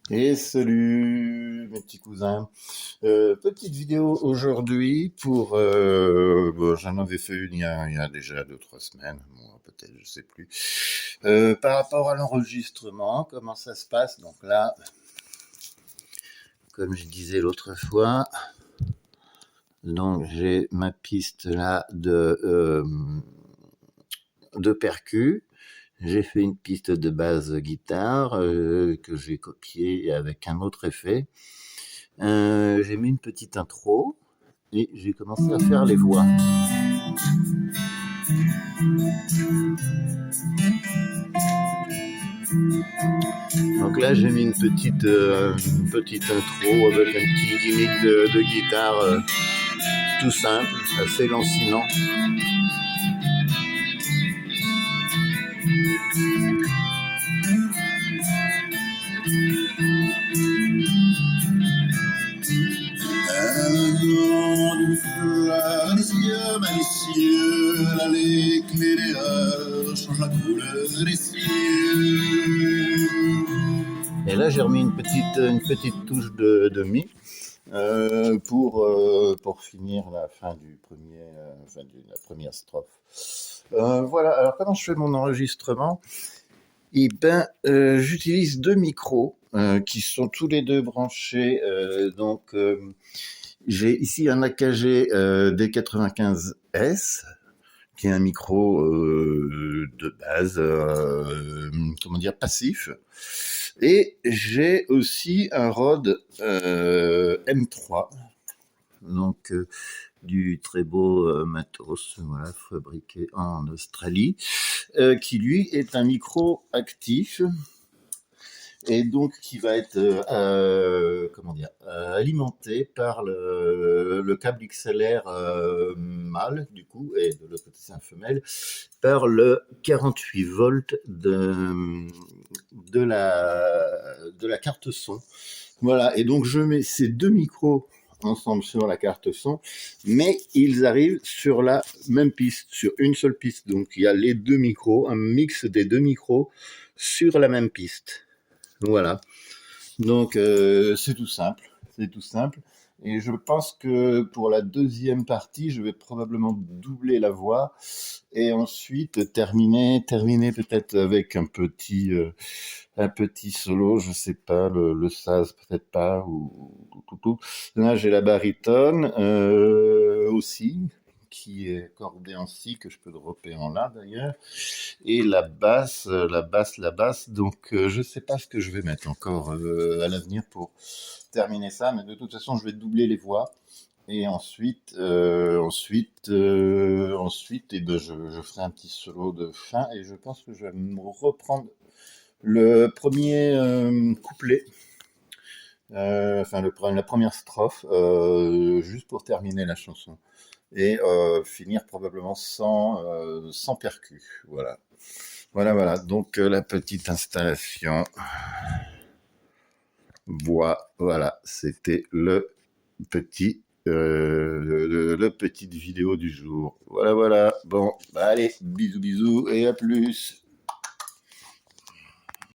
Et salut mes petits cousins. Petite vidéo aujourd'hui pour... bon, j'en avais fait une il y a déjà 2, 3 semaines, moi peut-être, je sais plus. Par rapport à l'enregistrement, comment ça se passe? Donc là, comme je disais l'autre fois, donc j'ai ma piste là de percu. J'ai fait une piste de basse guitare que j'ai copiée avec un autre effet. J'ai mis une petite intro et j'ai commencé à faire les voix. Donc là, j'ai mis une petite intro avec un petit gimmick de guitare tout simple, assez lancinant. D'une fleur des yeux malicieux, là l'éclaireur change la couleur des cieux. Et là, j'ai remis une petite touche de mi pour finir la fin de la première strophe. Voilà, alors comment je fais mon enregistrement? Eh ben, j'utilise deux micros qui sont tous les deux branchés. J'ai ici un AKG D95S, qui est un micro de base, comment dire, passif. Et j'ai aussi un Rode M3, donc du très beau matos, voilà, fabriqué en Australie, qui lui est un micro actif et donc qui va être alimenté par le câble XLR mâle du coup, et de l'autre côté c'est un femelle, par le 48 volts de la carte son. Voilà, et donc je mets ces deux micros ensemble sur la carte son, mais ils arrivent sur la même piste, sur une seule piste. Donc il y a les deux micros, un mix des deux micros sur la même piste. Voilà. Donc c'est tout simple, c'est tout simple. Et je pense que pour la deuxième partie, je vais probablement doubler la voix et ensuite terminer peut-être avec un petit solo, je sais pas, le saz peut-être pas, ou. Là j'ai la baryton aussi, qui est cordée en si, que je peux dropper en la d'ailleurs, et la basse. Donc je sais pas ce que je vais mettre encore à l'avenir pour terminer ça, mais de toute façon je vais doubler les voix. Et ensuite, eh ben, je ferai un petit solo de fin et je pense que je vais me reprendre le premier couplet, la première strophe, juste pour terminer la chanson et finir probablement sans percu. Voilà. Voilà, voilà. Donc la petite installation voix, voilà, c'était le petite vidéo du jour. Voilà, voilà. Bon, bah allez, bisous, bisous et à plus.